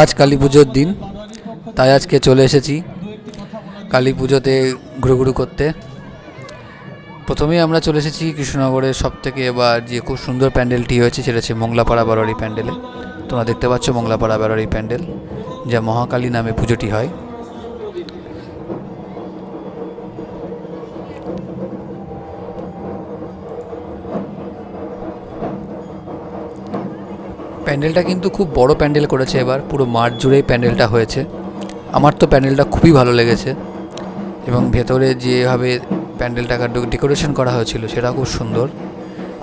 আজ কালী পুজোর দিন, তাই আজকে চলে এসেছি কালী পুজোতে ঘুরুঘুরু করতে। প্রথমেই আমরা চলে এসেছি কৃষ্ণনগরের সবথেকে এবার যে খুব সুন্দর প্যান্ডেলটি হয়েছে সেটা হচ্ছে মংলাপাড়া বারোয়ারি প্যান্ডেলে। তোমরা দেখতে পাচ্ছ মংলাপাড়া বারোয়ারি প্যান্ডেল, যা মহাকালী নামে পুজোটি হয়। প্যান্ডেলটা কিন্তু খুব বড় প্যান্ডেল করেছে, এবার পুরো মাঠ জুড়েই প্যান্ডেলটা হয়েছে। আমার তো প্যান্ডেলটা খুবই ভালো লেগেছে, এবং ভেতরে যেভাবে প্যান্ডেলটাকে ডেকোরেশন করা হয়েছিল সেটা খুব সুন্দর।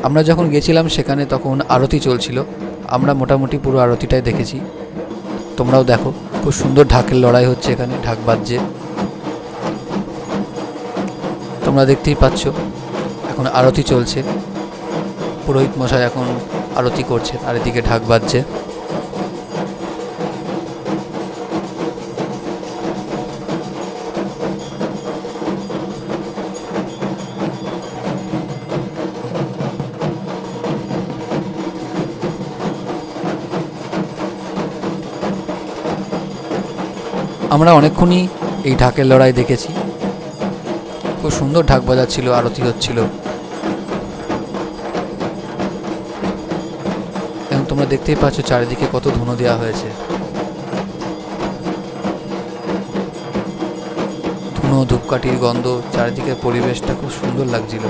আমরা যখন গেছিলাম সেখানে তখন আরতি চলছিল, আমরা মোটামুটি পুরো আরতিটাই দেখেছি। তোমরাও দেখো, খুব সুন্দর ঢাকের লড়াই হচ্ছে এখানে, ঢাক বাজছে, তোমরা দেখতেই পাচ্ছ। এখন আরতি চলছে, পুরোহিত মশাই এখন আরতি করছে, আর এদিকে ঢাক বাজছে। আমরা অনেকক্ষণই এই ঢাকের লড়াই দেখেছি, খুব সুন্দর ঢাক বাজাচ্ছিল, আরতি হচ্ছিল। এবং তোমরা দেখতেই পাচ্ছ চারিদিকে কত ধুনো দেওয়া হয়েছে, ধুনো ধূপকাঠির গন্ধ, চারিদিকের পরিবেশটা খুব সুন্দর লাগছিল।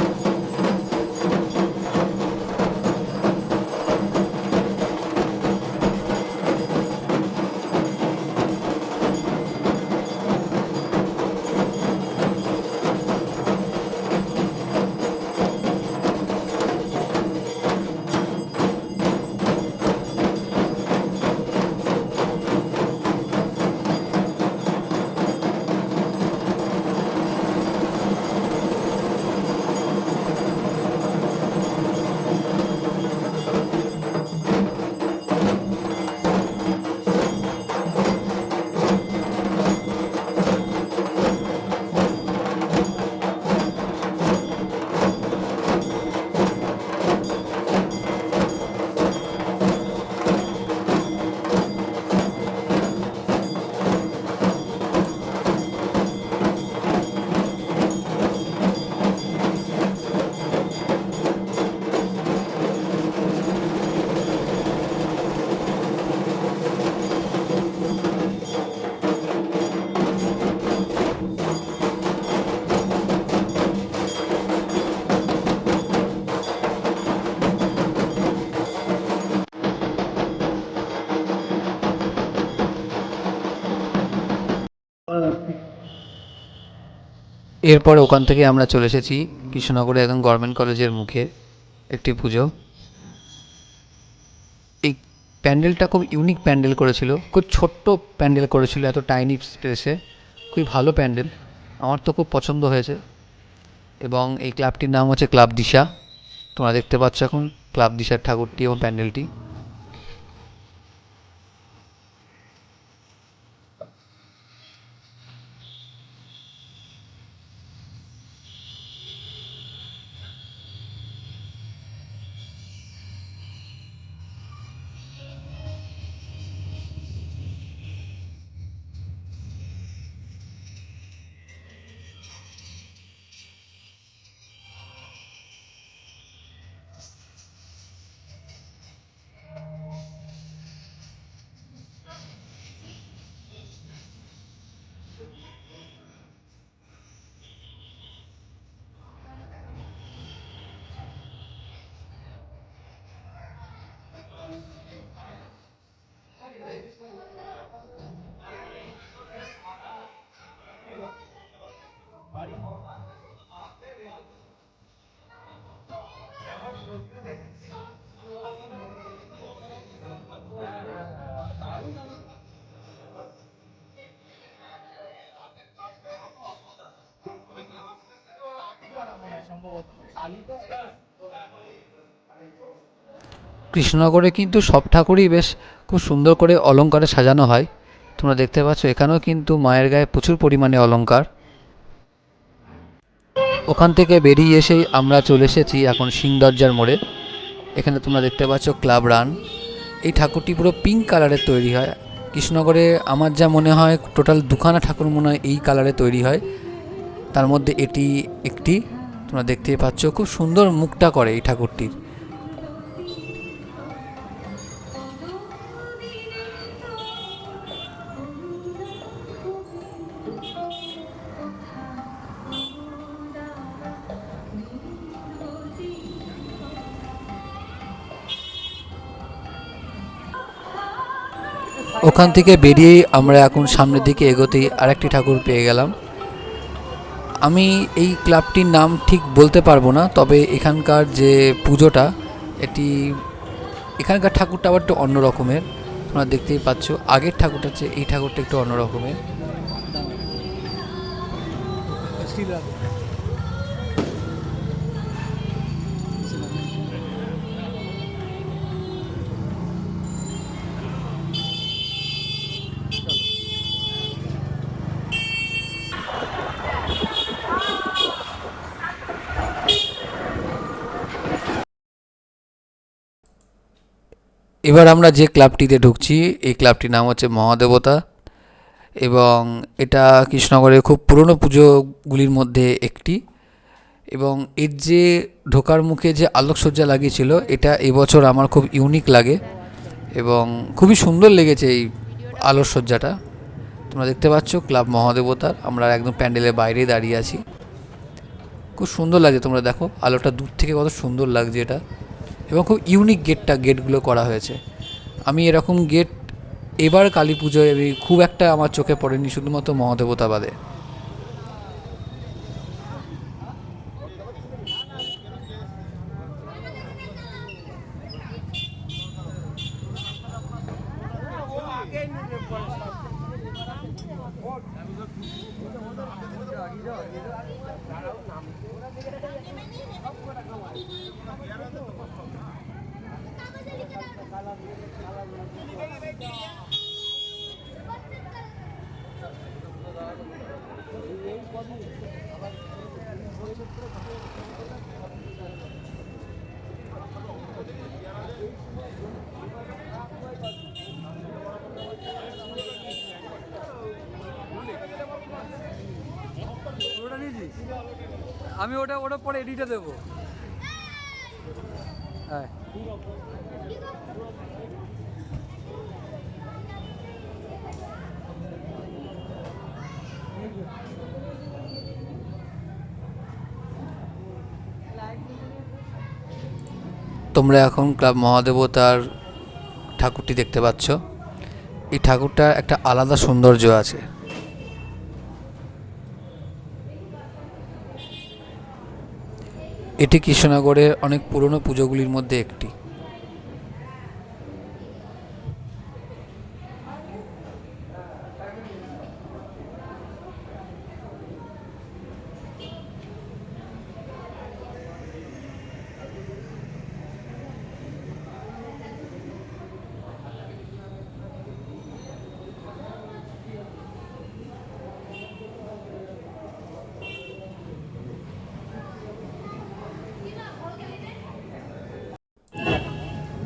এরপরে ওখান থেকে আমরা চলে এসেছি কৃষ্ণনগরে একদম গভর্নমেন্ট কলেজের মুখে একটি পুজো। এই প্যান্ডেলটা খুব ইউনিক প্যান্ডেল করেছিল, খুব ছোট্ট প্যান্ডেল করেছিল, এত টাইনি স্পেসে, খুবই ভালো প্যান্ডেল, আমার তো খুব পছন্দ হয়েছে। এবং এই ক্লাবটির নাম হচ্ছে ক্লাব দিশা। তোমরা দেখতে পাচ্ছ এখন ক্লাব দিশার ঠাকুরটি এবং প্যান্ডেলটি। কৃষ্ণনগরে কিন্তু সব ঠাকুরই বেশ খুব সুন্দর করে অলংকারে সাজানো হয়। তোমরা দেখতে পাচ্ছ এখানেও কিন্তু মায়ের গায়ে প্রচুর পরিমাণে অলংকার। ওখান থেকে বেরিয়ে এসেই আমরা চলে এসেছি এখন সিংদরজার মোড়ে। এখানে তোমরা দেখতে পাচ্ছ ক্লাব রান। এই ঠাকুরটি পুরো পিঙ্ক কালারের তৈরি হয়, কৃষ্ণনগরে আমার যা মনে হয় টোটাল দুখানা ঠাকুর মনে হয় এই কালারে তৈরি হয়, তার মধ্যে এটি একটি। তোমরা দেখতেই পাচ্ছ খুব সুন্দর মুখটা করে এই ঠাকুরটির। ওখান থেকে বেরিয়েই আমরা এখন সামনের দিকে এগোতেই আরেকটি ঠাকুর পেয়ে গেলাম। আমি এই ক্লাবটির নাম ঠিক বলতে পারবো না, তবে এখানকার যে পুজোটা, এখানকার ঠাকুরটা আবার একটু অন্য রকমের। তোমরা দেখতেই পাচ্ছ আগের ঠাকুরটা চেয়ে এই ঠাকুরটা একটু অন্য রকমের। এবার আমরা যে ক্লাবটিতে ঢুকছি এই ক্লাবটির নাম হচ্ছে মহাদেবতা, এবং এটা কৃষ্ণনগরের খুব পুরনো পুজোগুলির মধ্যে একটি। এবং এর যে ঢোকার মুখে যে আলোকসজ্জা লাগিয়েছিল, এটা এবছর আমার খুব ইউনিক লাগে এবং খুবই সুন্দর লেগেছে এই আলোকসজ্জাটা। তোমরা দেখতে পাচ্ছ ক্লাব মহাদেবতার, আমরা একদম প্যান্ডেলের বাইরেই দাঁড়িয়ে আছি। খুব সুন্দর লাগছে, তোমরা দেখো আলোটা দূর থেকে কত সুন্দর লাগছে এটা, এবং খুব ইউনিক গেটগুলো করা হয়েছে। আমি এরকম গেট এবার কালী পুজোয় খুব একটা আমার চোখে পড়েনি, শুধুমাত্র মহাদেবতা বাদে। আমি ওটা পরে এডিটে দেবো। হ্যাঁ, তোমরা এখন ক্লাব মহাদেবতার ঠাকুরটি দেখতে পাচ্ছ। এই ঠাকুরটার একটা আলাদা সৌন্দর্য আছে। এটি কৃষ্ণনগরের অনেক পুরনো পুজোগুলির মধ্যে একটি।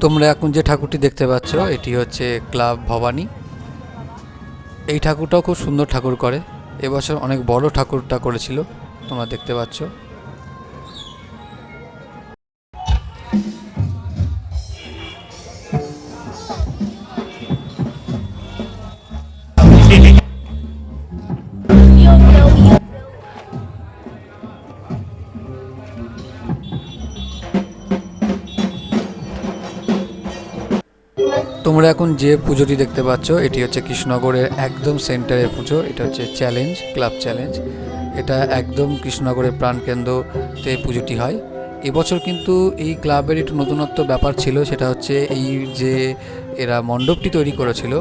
তোমরা এখন যে ঠাকুরটি দেখতে পাচ্ছ এটি হচ্ছে ক্লাব ভবানী। এই ঠাকুরটাও খুব সুন্দর ঠাকুর করে, এবছর অনেক বড় ঠাকুরটা করেছিল, তোমরা দেখতে পাচ্ছ। তোমরা এখন যে পুজোটি দেখতে পাচ্ছ এটি হচ্ছে কৃষ্ণনগরের একদম সেন্টারের পুজো। এটা হচ্ছে চ্যালেঞ্জ, ক্লাব চ্যালেঞ্জ। এটা একদম কৃষ্ণনগরের প্রাণকেন্দ্রতে পুজোটি হয়। এবছর কিন্তু এই ক্লাবের একটু নতুনত্ব ব্যাপার ছিল, সেটা হচ্ছে এই যে এরা মণ্ডপটি তৈরি করেছিল,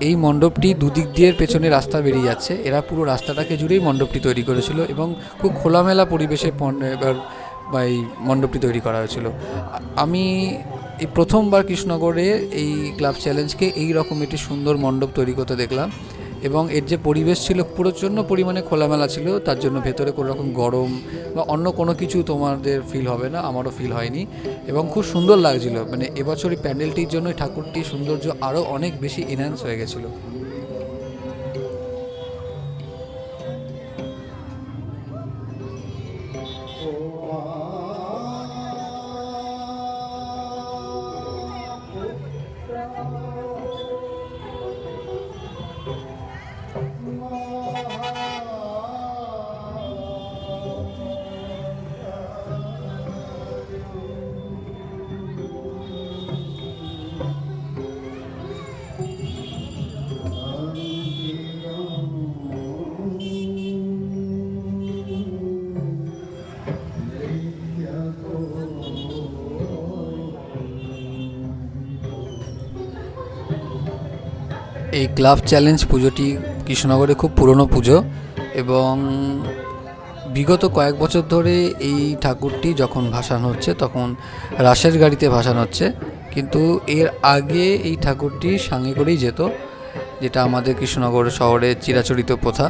এই মণ্ডপটি দুদিক দিয়ে পেছনে রাস্তা বেরিয়ে যাচ্ছে, এরা পুরো রাস্তাটাকে জুড়েই মণ্ডপটি তৈরি করেছিল এবং খুব খোলামেলা পরিবেশে এবার এই মণ্ডপটি তৈরি করা হয়েছিল। আমি এই প্রথমবার কৃষ্ণনগরে এই ক্লাব চ্যালেঞ্জকে এই রকম একটি সুন্দর মণ্ডপ তৈরি করতে দেখলাম, এবং এর যে পরিবেশ ছিল প্রচণ্ড পরিমাণে খোলামেলা ছিল, তার জন্য ভেতরে কোনো রকম গরম বা অন্য কোনো কিছু তোমাদের ফিল হবে না, আমারও ফিল হয়নি এবং খুব সুন্দর লাগছিল। মানে এবছর এই প্যান্ডেলটির জন্য ঠাকুরটির সৌন্দর্য আরও অনেক বেশি এনহ্যান্স হয়ে গেছিলো। এই ক্লাব চ্যালেঞ্জ পুজোটি কৃষ্ণনগরে খুব পুরনো পুজো এবং বিগত কয়েক বছর ধরে এই ঠাকুরটি যখন ভাসানো হচ্ছে তখন রাসের গাড়িতে ভাসানো হচ্ছে, কিন্তু এর আগে এই ঠাকুরটি সাঙ্গে করেই যেত, যেটা আমাদের কৃষ্ণনগর শহরের চিরাচরিত প্রথা।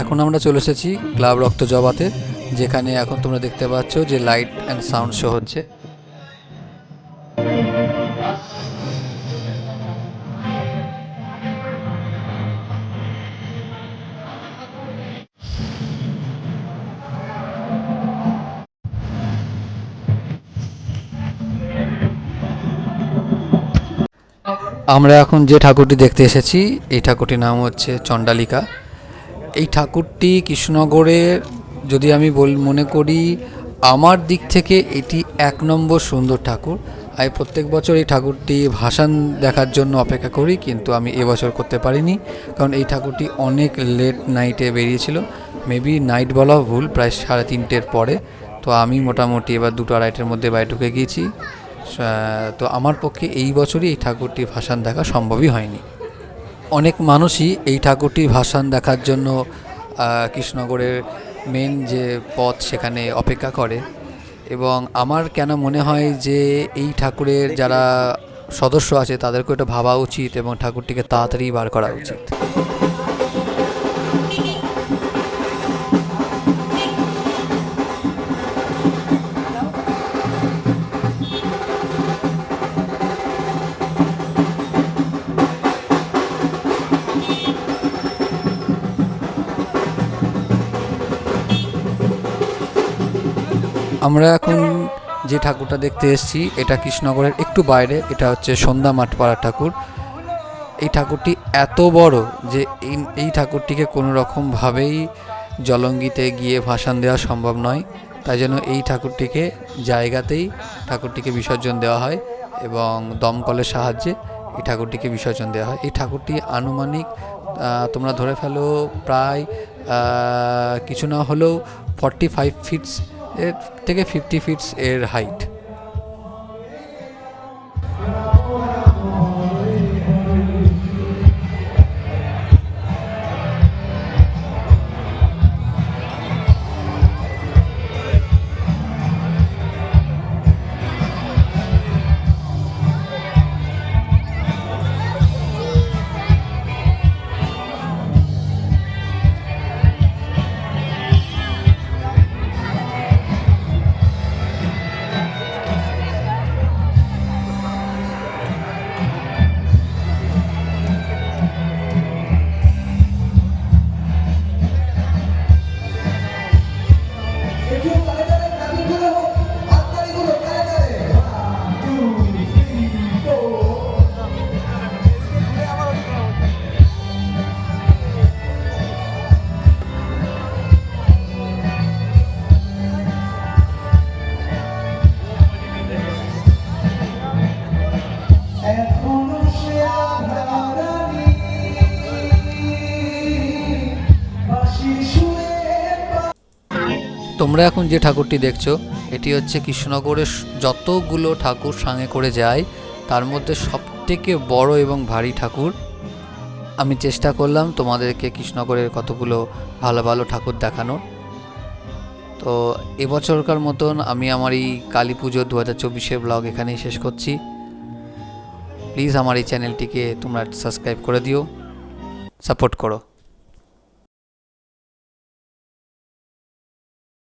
এখন আমরা চলে এসেছি ক্লাব রক্তজবাতে, যেখানে এখন তোমরা দেখতে পাচ্ছ যে লাইট অ্যান্ড সাউন্ড শো হচ্ছে। আমরা এখন যে ঠাকুরটি দেখতে এসেছি এই ঠাকুরটির নাম হচ্ছে চণ্ডালিকা। এই ঠাকুরটি কৃষ্ণনগরের, যদি আমি মনে করি আমার দিক থেকে এটি 1 নম্বর সুন্দর ঠাকুর। আমি প্রত্যেক বছর এই ঠাকুরটি ভাসান দেখার জন্য অপেক্ষা করি, কিন্তু আমি এবছর করতে পারিনি, কারণ এই ঠাকুরটি অনেক লেট নাইটে বেরিয়েছিল। মেবি নাইট বলা ভুল, প্রায় 3:30-এর পরে। তো আমি মোটামুটি এবার 2-2:30-এর মধ্যে বাড়ি ঢুকে গিয়েছি। তো আমার পক্ষে এই বছরই এই ঠাকুরটি ভাসান দেখা সম্ভবই হয়নি। অনেক মানুষই এই ঠাকুরটি ভাসান দেখার জন্য কৃষ্ণনগরের মেন যে পথ সেখানে অপেক্ষা করে, এবং আমার কেন মনে হয় যে এই ঠাকুরের যারা সদস্য আছে তাদেরকে এটা ভাবা উচিত এবং ঠাকুরটিকে তাড়াতাড়ি বার করা উচিত। আমরা এখন যে ঠাকুরটা দেখতে এসেছি এটা কৃষ্ণনগরের একটু বাইরে, এটা হচ্ছে সন্ধ্যা মাঠপাড়া ঠাকুর। এই ঠাকুরটি এত বড় যে এই ঠাকুরটিকে কোনো রকমভাবেই জলঙ্গিতে গিয়ে ভাসান দেওয়া সম্ভব নয়, তাই জন্য এই ঠাকুরটিকে জায়গাতেই ঠাকুরটিকে বিসর্জন দেওয়া হয় এবং দমকলের সাহায্যে এই ঠাকুরটিকে বিসর্জন দেওয়া হয়। এই ঠাকুরটি আনুমানিক তোমরা ধরে ফেলো প্রায় কিছু না হলেও 45 ফিটস এর থেকে 50 ফিটস এর হাইট। তোমরা এখন যে ঠাকুরটি দেখছো এটি হচ্ছে কৃষ্ণনগরের যতগুলো ঠাকুর সঙ্গে করে যায় তার মধ্যে সবথেকে বড় এবং ভারী ঠাকুর। আমি চেষ্টা করলাম তোমাদেরকে কৃষ্ণনগরের কতগুলো ভালো ভালো ঠাকুর দেখানোর। তো এবছরকার মতন আমি আমার এই কালী পুজো 2024-এর ব্লগ এখানেই শেষ করছি। প্লিজ আমার এই চ্যানেলটিকে তোমরা সাবস্ক্রাইব করে দিও, সাপোর্ট করো।